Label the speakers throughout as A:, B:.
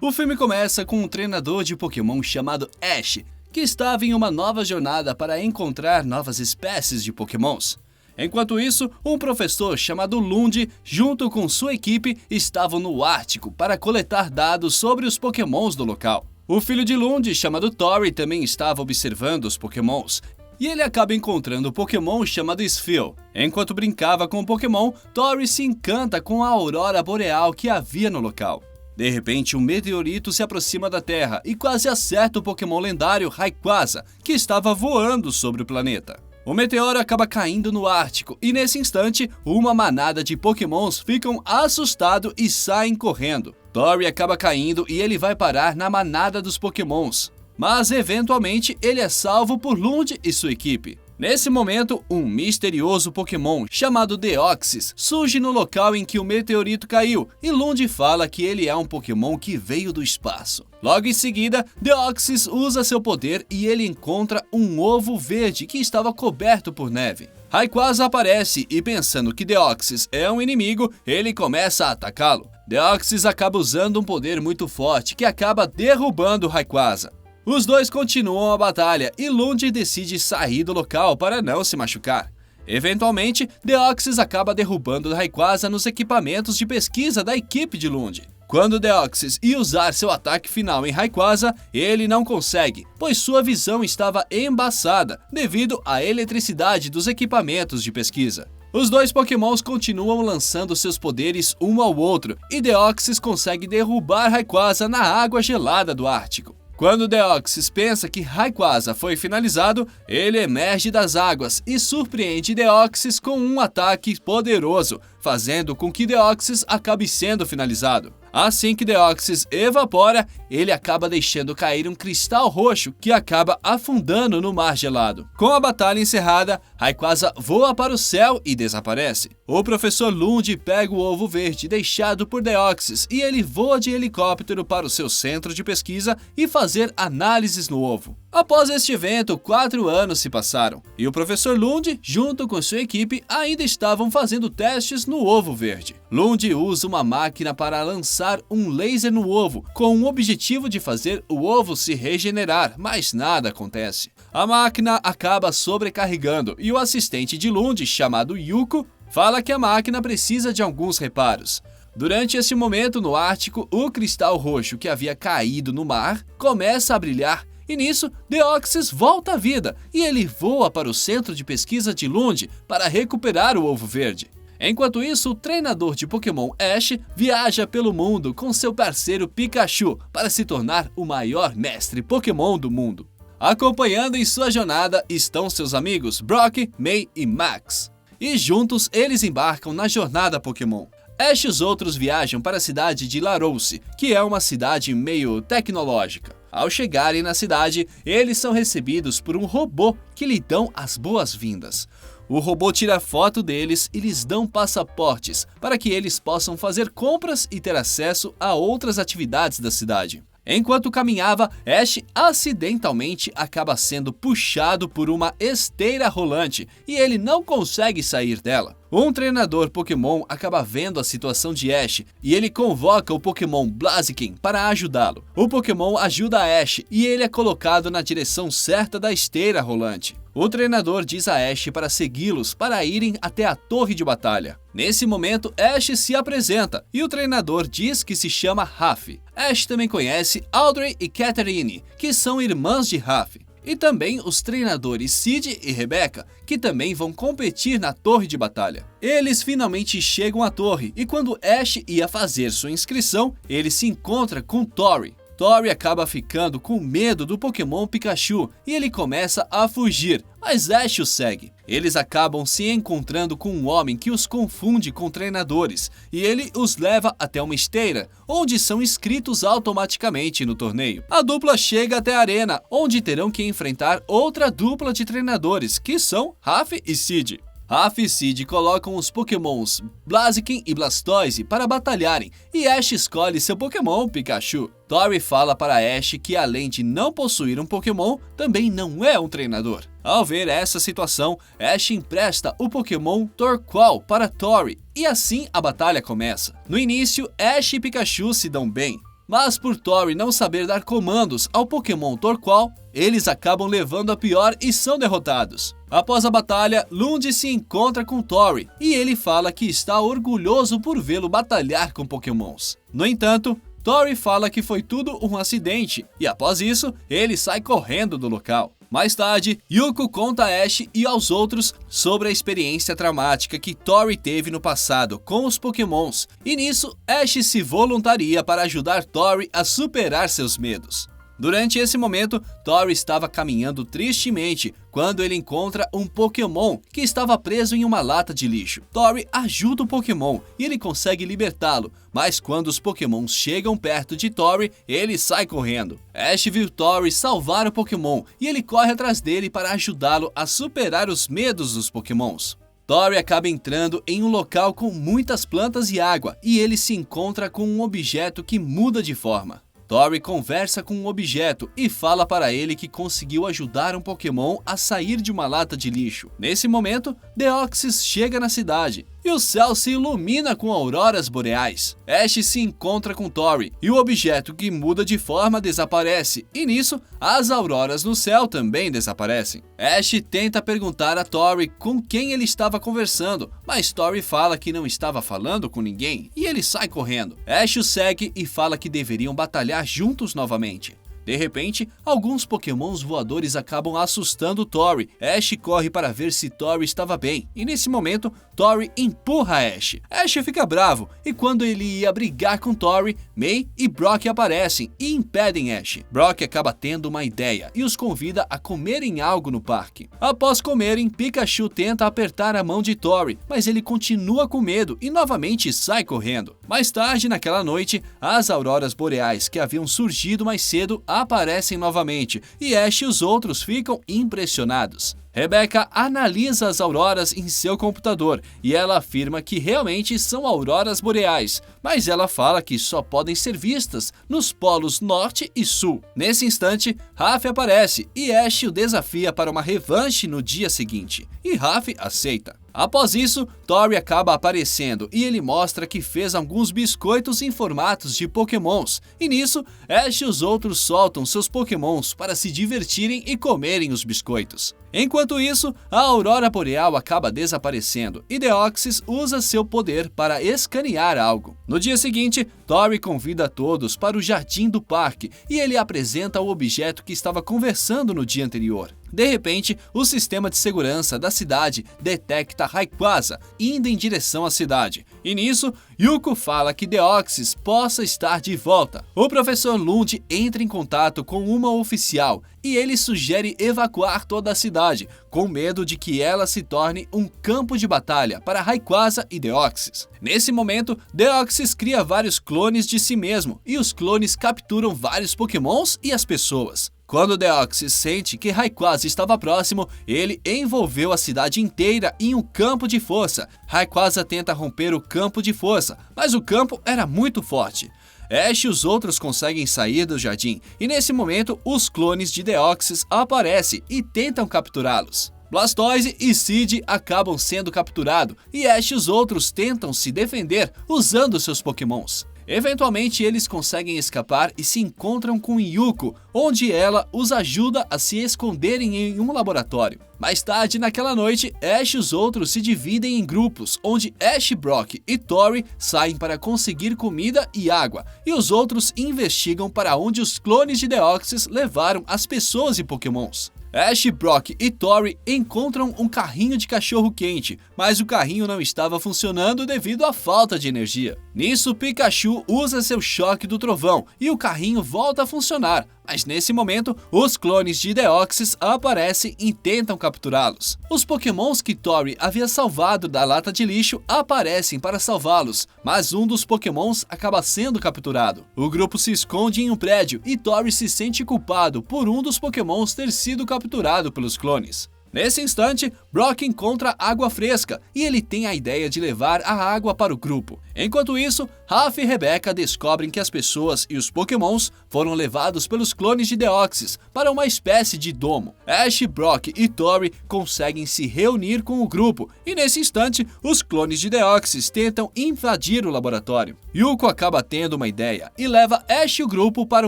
A: O filme começa com um treinador de Pokémon chamado Ash, que estava em uma nova jornada para encontrar novas espécies de Pokémons. Enquanto isso, um professor chamado Lund, junto com sua equipe, estavam no Ártico para coletar dados sobre os Pokémons do local. O filho de Lund, chamado Tori, também estava observando os Pokémons, e ele acaba encontrando o Pokémon chamado Spheal. Enquanto brincava com o Pokémon, Tori se encanta com a aurora boreal que havia no local. De repente, um meteorito se aproxima da Terra e quase acerta o Pokémon lendário Rayquaza, que estava voando sobre o planeta. O meteoro acaba caindo no Ártico e nesse instante, uma manada de Pokémons ficam assustados e saem correndo. Tori acaba caindo e ele vai parar na manada dos Pokémons, mas eventualmente ele é salvo por Lund e sua equipe. Nesse momento, um misterioso Pokémon chamado Deoxys surge no local em que o meteorito caiu e Lund fala que ele é um Pokémon que veio do espaço. Logo em seguida, Deoxys usa seu poder e ele encontra um ovo verde que estava coberto por neve. Rayquaza aparece e, pensando que Deoxys é um inimigo, ele começa a atacá-lo. Deoxys acaba usando um poder muito forte que acaba derrubando Rayquaza. Os dois continuam a batalha e Lund decide sair do local para não se machucar. Eventualmente, Deoxys acaba derrubando Rayquaza nos equipamentos de pesquisa da equipe de Lund. Quando Deoxys ia usar seu ataque final em Rayquaza, ele não consegue, pois sua visão estava embaçada devido à eletricidade dos equipamentos de pesquisa. Os dois Pokémons continuam lançando seus poderes um ao outro e Deoxys consegue derrubar Rayquaza na água gelada do Ártico. Quando Deoxys pensa que Rayquaza foi finalizado, ele emerge das águas e surpreende Deoxys com um ataque poderoso, fazendo com que Deoxys acabe sendo finalizado. Assim que Deoxys evapora, ele acaba deixando cair um cristal roxo que acaba afundando no mar gelado. Com a batalha encerrada, Rayquaza voa para o céu e desaparece. O professor Lund pega o ovo verde deixado por Deoxys e ele voa de helicóptero para o seu centro de pesquisa e fazer análises no ovo. Após este evento, 4 anos se passaram e o professor Lund, junto com sua equipe, ainda estavam fazendo testes no ovo verde. Lund usa uma máquina para lançar um laser no ovo, com o objetivo de fazer o ovo se regenerar, mas nada acontece. A máquina acaba sobrecarregando e o assistente de Lund, chamado Yuko, fala que a máquina precisa de alguns reparos. Durante esse momento no Ártico, o cristal roxo que havia caído no mar começa a brilhar. E nisso, Deoxys volta à vida e ele voa para o centro de pesquisa de Lund para recuperar o ovo verde. Enquanto isso, o treinador de Pokémon Ash viaja pelo mundo com seu parceiro Pikachu para se tornar o maior mestre Pokémon do mundo. Acompanhando em sua jornada estão seus amigos Brock, May e Max. E juntos eles embarcam na jornada Pokémon. Ash e os outros viajam para a cidade de Larousse, que é uma cidade meio tecnológica. Ao chegarem na cidade, eles são recebidos por um robô que lhe dão as boas-vindas. O robô tira foto deles e lhes dão passaportes para que eles possam fazer compras e ter acesso a outras atividades da cidade. Enquanto caminhava, Ash acidentalmente acaba sendo puxado por uma esteira rolante e ele não consegue sair dela. Um treinador Pokémon acaba vendo a situação de Ash e ele convoca o Pokémon Blaziken para ajudá-lo. O Pokémon ajuda a Ash e ele é colocado na direção certa da esteira rolante. O treinador diz a Ash para segui-los para irem até a torre de batalha. Nesse momento, Ash se apresenta e o treinador diz que se chama Raf. Ash também conhece Audrey e Catherine, que são irmãs de Raf. E também os treinadores Sid e Rebecca, que também vão competir na torre de batalha. Eles finalmente chegam à torre e quando Ash ia fazer sua inscrição, ele se encontra com Tori. Tori acaba ficando com medo do Pokémon Pikachu e ele começa a fugir, mas Ash o segue. Eles acabam se encontrando com um homem que os confunde com treinadores e ele os leva até uma esteira, onde são inscritos automaticamente no torneio. A dupla chega até a arena, onde terão que enfrentar outra dupla de treinadores, que são Raf e Sid. Raf e Sid colocam os Pokémons Blaziken e Blastoise para batalharem e Ash escolhe seu Pokémon Pikachu. Tori fala para Ash que além de não possuir um Pokémon, também não é um treinador. Ao ver essa situação, Ash empresta o Pokémon Torkoal para Tori e assim a batalha começa. No início, Ash e Pikachu se dão bem. mas por Tori não saber dar comandos ao Pokémon Torkoal, eles acabam levando a pior e são derrotados. Após a batalha, Lund se encontra com Tori e ele fala que está orgulhoso por vê-lo batalhar com Pokémons. No entanto, Tori fala que foi tudo um acidente e após isso, ele sai correndo do local. Mais tarde, Yuko conta a Ash e aos outros sobre a experiência traumática que Tori teve no passado com os Pokémons, e nisso Ash se voluntaria para ajudar Tori a superar seus medos. Durante esse momento, Tori estava caminhando tristemente quando ele encontra um Pokémon que estava preso em uma lata de lixo. Tori ajuda o Pokémon e ele consegue libertá-lo, mas quando os Pokémons chegam perto de Tori, ele sai correndo. Ash viu Tori salvar o Pokémon e ele corre atrás dele para ajudá-lo a superar os medos dos Pokémons. Tori acaba entrando em um local com muitas plantas e água e ele se encontra com um objeto que muda de forma. Tori conversa com um objeto e fala para ele que conseguiu ajudar um Pokémon a sair de uma lata de lixo. Nesse momento, Deoxys chega na cidade e o céu se ilumina com auroras boreais. Ash se encontra com Tori e o objeto que muda de forma desaparece, e nisso, as auroras no céu também desaparecem. Ash tenta perguntar a Tori com quem ele estava conversando, mas Tori fala que não estava falando com ninguém e ele sai correndo. Ash o segue e fala que deveriam batalhar juntos novamente. De repente, alguns Pokémons voadores acabam assustando Tori. Ash corre para ver se Tori estava bem, e nesse momento, Tori empurra Ash. Ash fica bravo, e quando ele ia brigar com Tori, May e Brock aparecem e impedem Ash. Brock acaba tendo uma ideia e os convida a comerem algo no parque. Após comerem, Pikachu tenta apertar a mão de Tori, mas ele continua com medo e novamente sai correndo. Mais tarde, naquela noite, as auroras boreais que haviam surgido mais cedo aparecem novamente e Ash e os outros ficam impressionados. Rebecca analisa as auroras em seu computador e ela afirma que realmente são auroras boreais, mas ela fala que só podem ser vistas nos polos norte e sul. Nesse instante, Raf aparece e Ash o desafia para uma revanche no dia seguinte, e Raf aceita. Após isso, Tori acaba aparecendo e ele mostra que fez alguns biscoitos em formatos de Pokémons, e nisso, Ash e os outros soltam seus Pokémons para se divertirem e comerem os biscoitos. Enquanto isso, a aurora boreal acaba desaparecendo e Deoxys usa seu poder para escanear algo. No dia seguinte, Tori convida todos para o jardim do parque e ele apresenta o objeto que estava conversando no dia anterior. De repente, o sistema de segurança da cidade detecta Rayquaza indo em direção à cidade. E nisso, Yuko fala que Deoxys possa estar de volta. O professor Lund entra em contato com uma oficial e ele sugere evacuar toda a cidade, com medo de que ela se torne um campo de batalha para Rayquaza e Deoxys. Nesse momento, Deoxys cria vários clones de si mesmo e os clones capturam vários Pokémons e as pessoas. Quando Deoxys sente que Rayquaza estava próximo, ele envolveu a cidade inteira em um campo de força. Rayquaza tenta romper o campo de força, mas o campo era muito forte. Ash e os outros conseguem sair do jardim, e nesse momento os clones de Deoxys aparecem e tentam capturá-los. Blastoise e Sid acabam sendo capturados, e Ash e os outros tentam se defender usando seus Pokémons. Eventualmente eles conseguem escapar e se encontram com Yuko, onde ela os ajuda a se esconderem em um laboratório. Mais tarde naquela noite, Ash e os outros se dividem em grupos, onde Ash, Brock e Tori saem para conseguir comida e água, e os outros investigam para onde os clones de Deoxys levaram as pessoas e Pokémons. Ash, Brock e Tori encontram um carrinho de cachorro-quente, mas o carrinho não estava funcionando devido à falta de energia. Nisso, Pikachu usa seu choque do trovão e o carrinho volta a funcionar, mas nesse momento, os clones de Deoxys aparecem e tentam capturá-los. Os Pokémons que Tori havia salvado da lata de lixo aparecem para salvá-los, mas um dos Pokémons acaba sendo capturado. O grupo se esconde em um prédio e Tori se sente culpado por um dos Pokémons ter sido capturado pelos clones. Nesse instante, Brock encontra água fresca e ele tem a ideia de levar a água para o grupo. Enquanto isso, Ralph e Rebecca descobrem que as pessoas e os Pokémons foram levados pelos clones de Deoxys para uma espécie de domo. Ash, Brock e Tori conseguem se reunir com o grupo e nesse instante, os clones de Deoxys tentam invadir o laboratório. Yuko acaba tendo uma ideia e leva Ash e o grupo para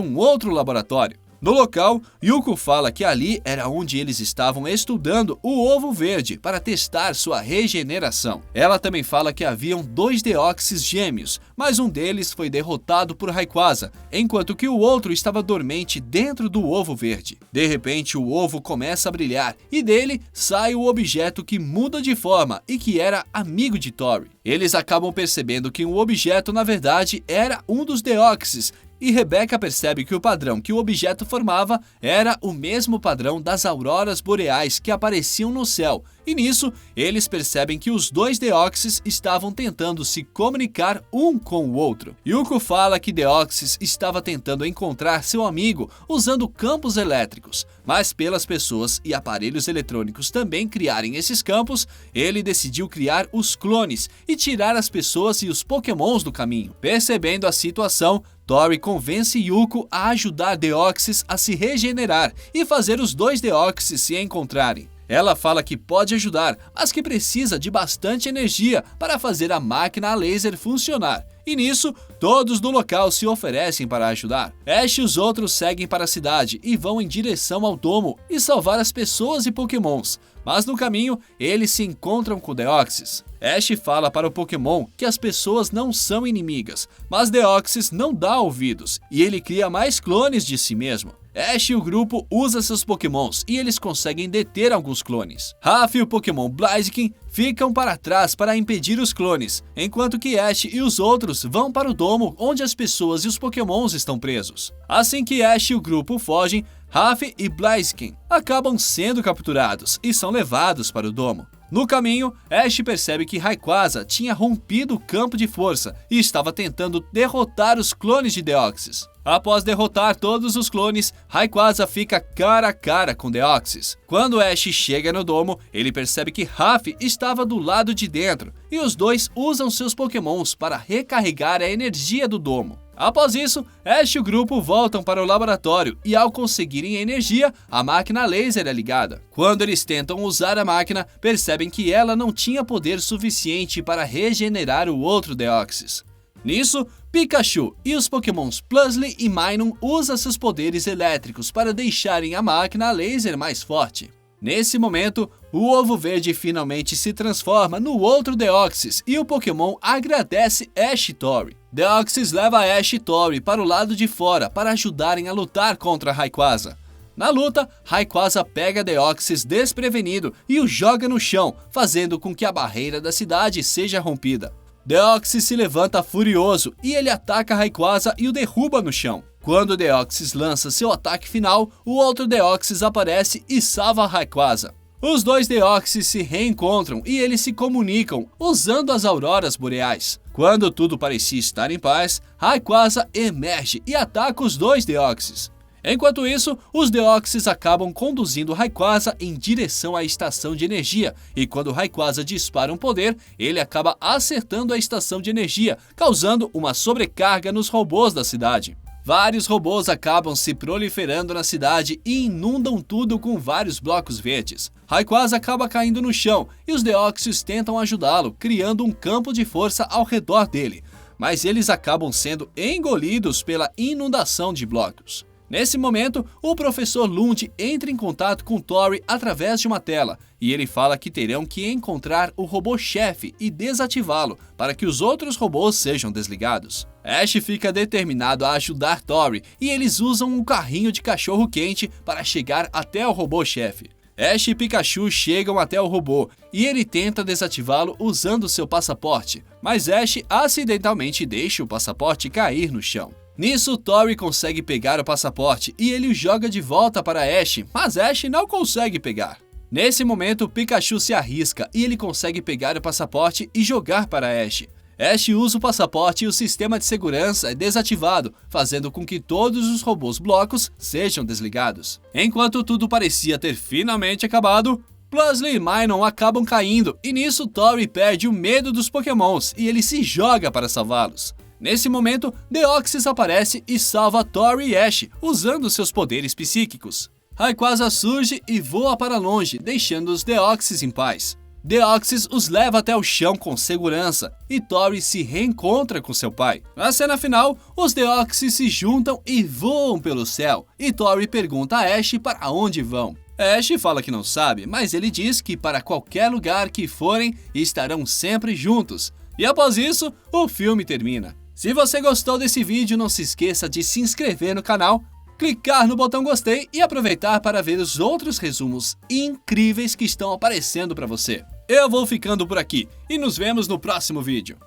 A: um outro laboratório. No local, Yuko fala que ali era onde eles estavam estudando o ovo verde para testar sua regeneração. Ela também fala que haviam 2 Deoxys gêmeos, mas um deles foi derrotado por Rayquaza, enquanto que o outro estava dormente dentro do ovo verde. De repente, o ovo começa a brilhar e dele sai o objeto que muda de forma e que era amigo de Tori. Eles acabam percebendo que o objeto na verdade era um dos Deoxys, e Rebecca percebe que o padrão que o objeto formava era o mesmo padrão das auroras boreais que apareciam no céu, e nisso eles percebem que os 2 Deoxys estavam tentando se comunicar um com o outro. Yuko fala que Deoxys estava tentando encontrar seu amigo usando campos elétricos, mas pelas pessoas e aparelhos eletrônicos também criarem esses campos, ele decidiu criar os clones e tirar as pessoas e os Pokémons do caminho. Percebendo a situação, Tori convence Yuko a ajudar Deoxys a se regenerar e fazer os 2 Deoxys se encontrarem. Ela fala que pode ajudar, mas que precisa de bastante energia para fazer a máquina a laser funcionar. E nisso, todos do local se oferecem para ajudar. Ash e os outros seguem para a cidade e vão em direção ao domo e salvar as pessoas e Pokémons. Mas no caminho, eles se encontram com Deoxys. Ash fala para o Pokémon que as pessoas não são inimigas, mas Deoxys não dá ouvidos e ele cria mais clones de si mesmo. Ash e o grupo usam seus Pokémons e eles conseguem deter alguns clones. Ralph e o Pokémon Blaziken ficam para trás para impedir os clones, enquanto que Ash e os outros vão para o domo onde as pessoas e os Pokémons estão presos. Assim que Ash e o grupo fogem, Ralph e Blaziken acabam sendo capturados e são levados para o domo. No caminho, Ash percebe que Rayquaza tinha rompido o campo de força e estava tentando derrotar os clones de Deoxys. Após derrotar todos os clones, Rayquaza fica cara a cara com Deoxys. Quando Ash chega no domo, ele percebe que Ralph estava do lado de dentro e os dois usam seus Pokémons para recarregar a energia do domo. Após isso, Ash e o grupo voltam para o laboratório e ao conseguirem energia, a máquina laser é ligada. Quando eles tentam usar a máquina, percebem que ela não tinha poder suficiente para regenerar o outro Deoxys. Nisso, Pikachu e os Pokémons Plusle e Minun usam seus poderes elétricos para deixarem a máquina laser mais forte. Nesse momento, o ovo verde finalmente se transforma no outro Deoxys e o Pokémon agradece Ash e Tori. Deoxys leva Ash e Tori para o lado de fora para ajudarem a lutar contra Rayquaza. Na luta, Rayquaza pega Deoxys desprevenido e o joga no chão, fazendo com que a barreira da cidade seja rompida. Deoxys se levanta furioso e ele ataca Rayquaza e o derruba no chão. Quando Deoxys lança seu ataque final, o outro Deoxys aparece e salva Rayquaza. Os 2 Deoxys se reencontram e eles se comunicam usando as auroras boreais. Quando tudo parecia estar em paz, Rayquaza emerge e ataca os 2 Deoxys. Enquanto isso, os Deoxys acabam conduzindo Rayquaza em direção à estação de energia, e quando Rayquaza dispara um poder, ele acaba acertando a estação de energia, causando uma sobrecarga nos robôs da cidade. Vários robôs acabam se proliferando na cidade e inundam tudo com vários blocos verdes. Rayquaza acaba caindo no chão e os Deoxys tentam ajudá-lo, criando um campo de força ao redor dele, mas eles acabam sendo engolidos pela inundação de blocos. Nesse momento, o professor Lund entra em contato com Tori através de uma tela, e ele fala que terão que encontrar o robô-chefe e desativá-lo para que os outros robôs sejam desligados. Ash fica determinado a ajudar Tori e eles usam um carrinho de cachorro-quente para chegar até o robô-chefe. Ash e Pikachu chegam até o robô e ele tenta desativá-lo usando seu passaporte, mas Ash acidentalmente deixa o passaporte cair no chão. Nisso, Tori consegue pegar o passaporte e ele o joga de volta para Ash, mas Ash não consegue pegar. Nesse momento, Pikachu se arrisca e ele consegue pegar o passaporte e jogar para Ash. Ash usa o passaporte e o sistema de segurança é desativado, fazendo com que todos os robôs blocos sejam desligados. Enquanto tudo parecia ter finalmente acabado, Plusle e Minun acabam caindo e nisso Tori perde o medo dos Pokémons e ele se joga para salvá-los. Nesse momento, Deoxys aparece e salva Tori e Ash, usando seus poderes psíquicos. Rayquaza surge e voa para longe, deixando os Deoxys em paz. Deoxys os leva até o chão com segurança e Tori se reencontra com seu pai. Na cena final, os Deoxys se juntam e voam pelo céu e Tori pergunta a Ash para onde vão. Ash fala que não sabe, mas ele diz que para qualquer lugar que forem, estarão sempre juntos. E após isso, o filme termina. Se você gostou desse vídeo, não se esqueça de se inscrever no canal, clicar no botão gostei e aproveitar para ver os outros resumos incríveis que estão aparecendo para você. Eu vou ficando por aqui e nos vemos no próximo vídeo.